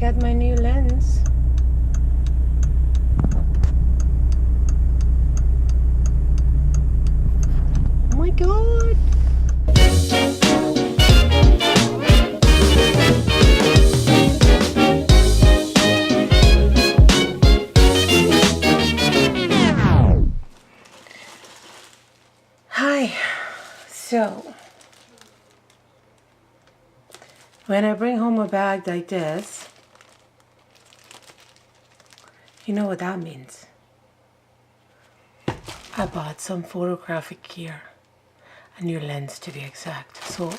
got my new lens. Oh my god! Hi. So, when I bring home a bag like this, you know what that means. I bought some photographic gear, a new lens to be exact. So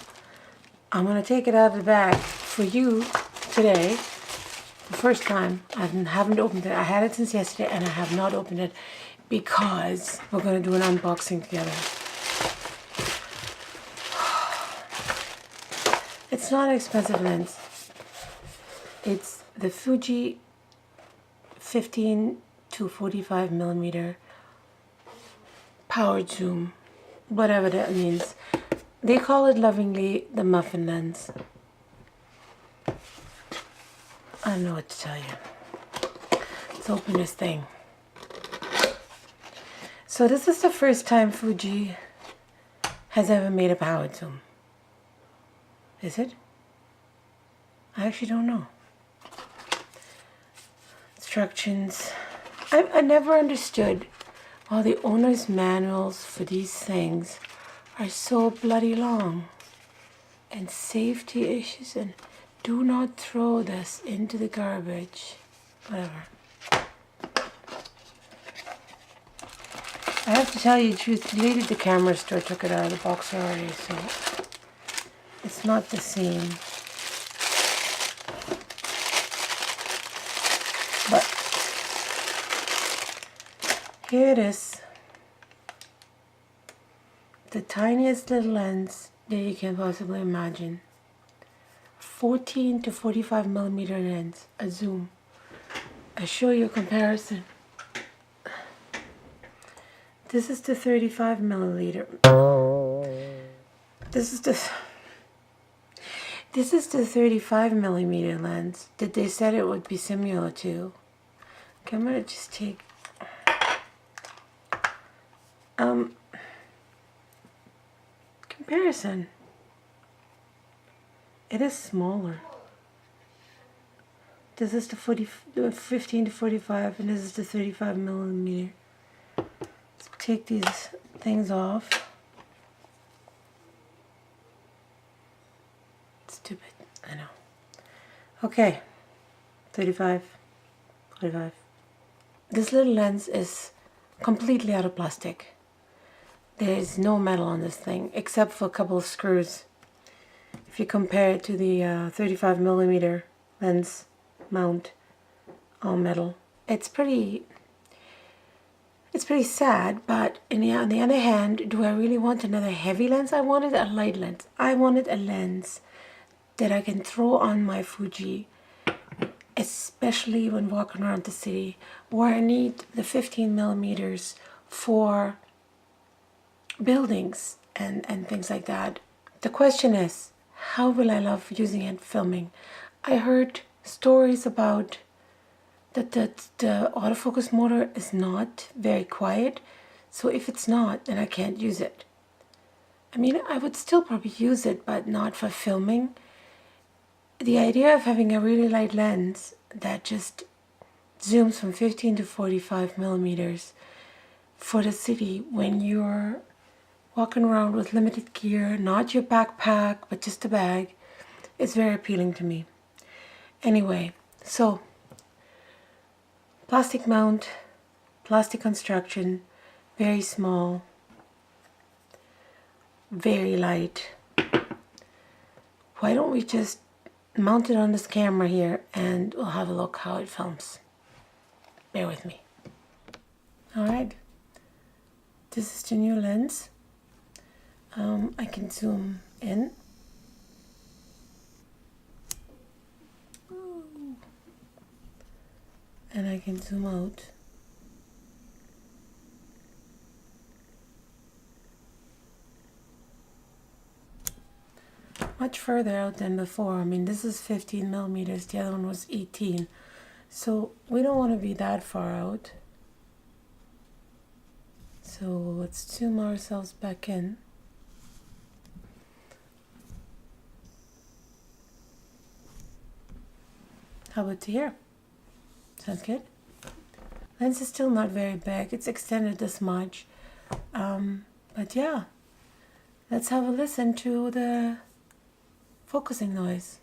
I'm gonna take it out of the bag for you today. The first time. I haven't opened it. I had it since yesterday and I have not opened it because we're gonna do an unboxing together. It's not an expensive lens. It's the Fuji 15 to 45 millimeter power zoom, whatever that means. They call it lovingly the muffin lens. I don't know what to tell you. Let's open this thing. So this is the first time Fuji has ever made a power zoom. Is it? I actually don't know. Instructions. I never understood why the owner's manuals for these things are so bloody long. And safety issues and do not throw this into the garbage. Whatever. I have to tell you the truth, the lady at the camera store took it out of the box already, so it's not the same. But here it is. The tiniest little lens that you can possibly imagine. 14 to 45 millimeter lens, a zoom. I show you a comparison. This is the 35 milliliter. This is the 35 millimeter lens that they said it would be similar to. Okay, I'm gonna just take comparison. It is smaller. This is the 15 to 45 and this is the 35 millimeter. Let's take these things off. Stupid, I know. Okay, 35, 45. This little lens is completely out of plastic. There is no metal on this thing except for a couple of screws. If you compare it to the 35 millimeter lens mount, all metal, it's pretty sad. But on the other hand, do I really want another heavy lens? I wanted a light lens. I wanted a lens that I can throw on my Fuji, especially when walking around the city, where I need the 15 millimeters for buildings and things like that. The question is, how will I love using it filming? I heard stories about that the autofocus motor is not very quiet, so if it's not, then I can't use it. I mean, I would still probably use it, but not for filming. The idea of having a really light lens that just zooms from 15 to 45 millimeters for the city when you're walking around with limited gear, not your backpack, but just a bag, is very appealing to me. Anyway, so plastic mount, plastic construction, very small, very light. Why don't we just mount it on this camera here and we'll have a look how it films. Bear with me. Alright, this is the new lens. I can zoom in. And I can zoom out. much further out than before. I mean, this is 15 millimeters, the other one was 18. So we don't want to be that far out. So let's zoom ourselves back in. How about to here? Sounds good. Lens is still not very big. It's extended this much. But yeah, let's have a listen to the focusing noise.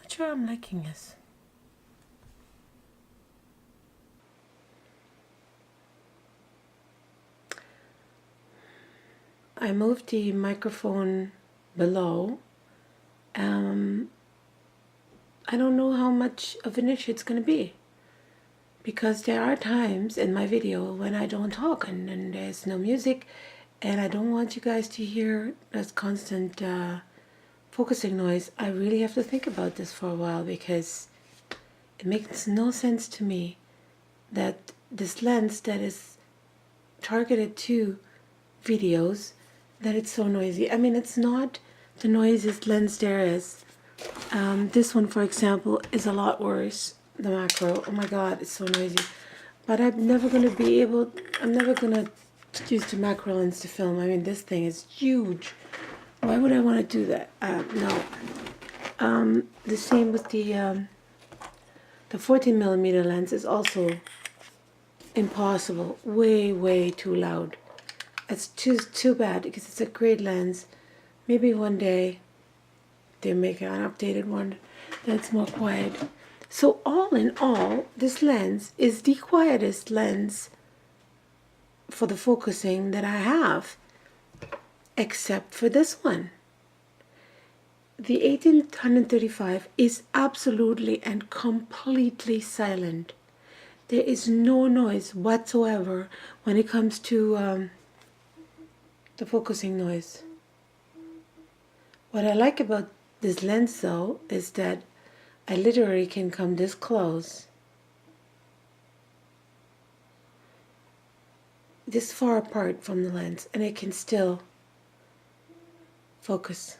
Not sure I'm liking this. I moved the microphone below. I don't know how much of an issue it's going to be, because there are times in my video when I don't talk and there's no music, and I don't want you guys to hear this constant focusing noise. I really have to think about this for a while, because it makes no sense to me that this lens that is targeted to videos, that it's so noisy. I mean, it's not the noisiest lens there is. This one, for example, is a lot worse. The macro, oh my god, it's so noisy. But I'm never going to use the macro lens to film. I mean, this thing is huge. Why would I want to do that? No. The same with the 14 millimeter lens is also impossible. Way too loud. It's too bad, because it's a great lens. Maybe one day they make an updated one that's more quiet. So all in all, this lens is the quietest lens for the focusing that I have, except for this one. The 1835 is absolutely and completely silent. There is no noise whatsoever when it comes to the focusing noise. What I like about this lens though is that I literally can come this close, this far apart from the lens, and it can still focus.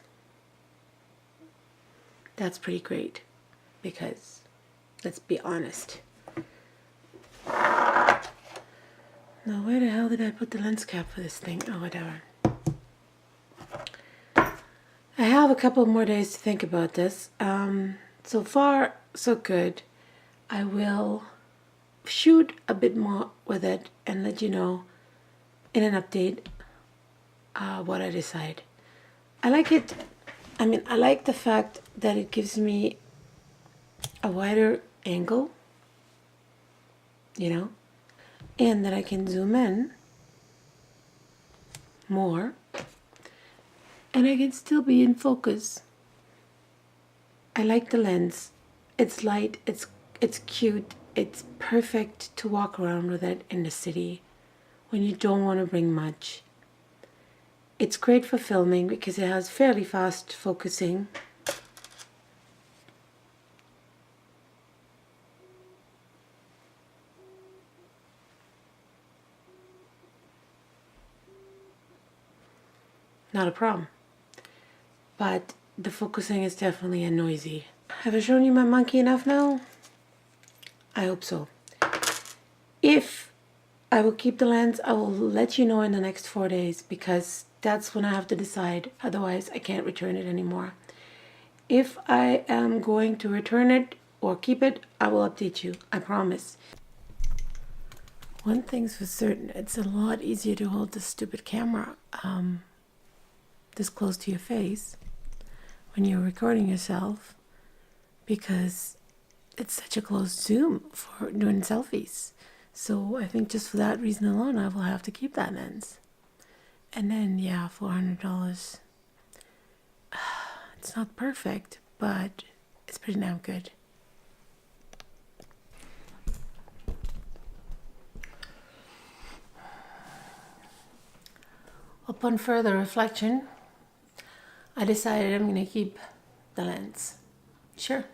That's pretty great, because let's be honest. Now where the hell did I put the lens cap for this thing? Oh, whatever. I have a couple more days to think about this. So far, so good. I will shoot a bit more with it and let you know in an update what I decide. I like it. I mean, I like the fact that it gives me a wider angle, you know, and that I can zoom in more, and I can still be in focus. I like the lens. It's light, it's cute, it's perfect to walk around with it in the city when you don't want to bring much. It's great for filming because it has fairly fast focusing. Not a problem. But the focusing is definitely noisy. Have I shown you my monkey enough now? I hope so. If I will keep the lens, I will let you know in the next 4 days, because that's when I have to decide. Otherwise, I can't return it anymore. If I am going to return it or keep it, I will update you. I promise. One thing's for certain, it's a lot easier to hold this stupid camera this close to your face when you're recording yourself, because it's such a close zoom for doing selfies. So I think just for that reason alone, I will have to keep that lens. And then, yeah, $400. It's not perfect, but it's pretty damn good. Upon further reflection, I decided I'm going to keep the lens. Sure,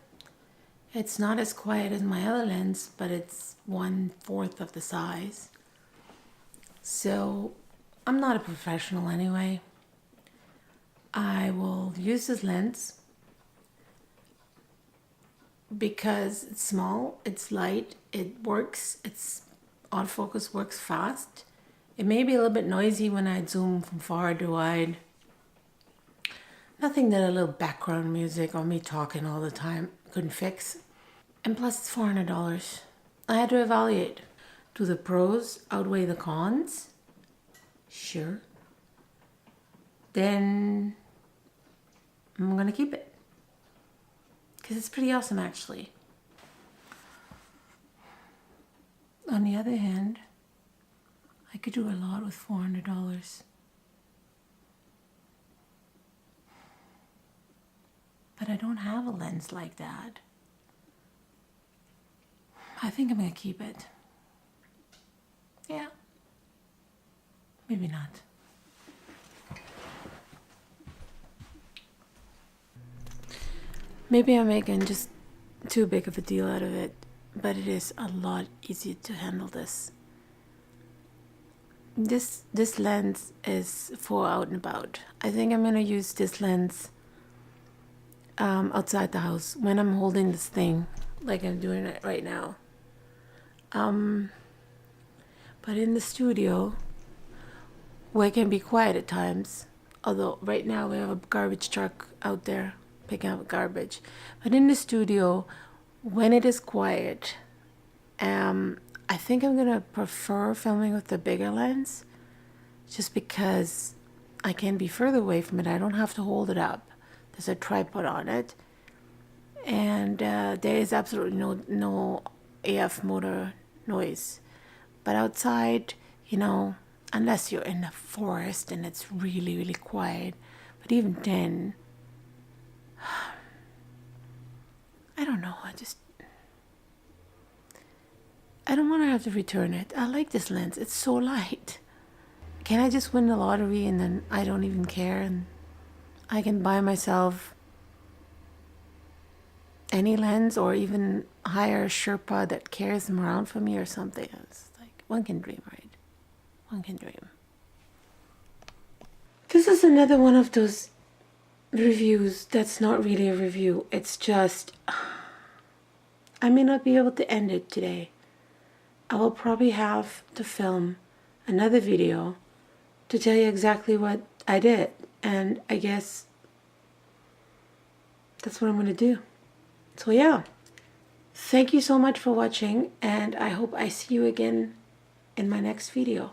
it's not as quiet as my other lens, but it's 1/4 of the size. So I'm not a professional anyway. I will use this lens because it's small, it's light, it works, its autofocus works fast. It may be a little bit noisy when I zoom from far to wide. Nothing that a little background music or me talking all the time couldn't fix. And plus it's $400. I had to evaluate. Do the pros outweigh the cons? Sure. Then I'm gonna keep it. Because it's pretty awesome actually. On the other hand, I could do a lot with $400. But I don't have a lens like that. I think I'm gonna keep it. Yeah. Maybe not. Maybe I'm making just too big of a deal out of it, but it is a lot easier to handle this. This lens is for out and about. I think I'm gonna use this lens outside the house when I'm holding this thing, like I'm doing it right now. But in the studio, where it can be quiet at times, although right now we have a garbage truck out there picking up garbage. But in the studio, when it is quiet, I think I'm gonna prefer filming with the bigger lens, just because I can be further away from it. I don't have to hold it up. There's a tripod on it, and there is absolutely no AF motor noise. But outside, you know, unless you're in the forest and it's really, really quiet, but even then, I don't know, I don't want to have to return it. I like this lens. It's so light. Can I just win the lottery and then I don't even care and I can buy myself any lens or even hire a Sherpa that carries them around for me or something? It's like, one can dream, right? One can dream. This is another one of those reviews that's not really a review. It's just, I may not be able to end it today. I will probably have to film another video to tell you exactly what I did. And I guess that's what I'm going to do. So yeah, thank you so much for watching, and I hope I see you again in my next video.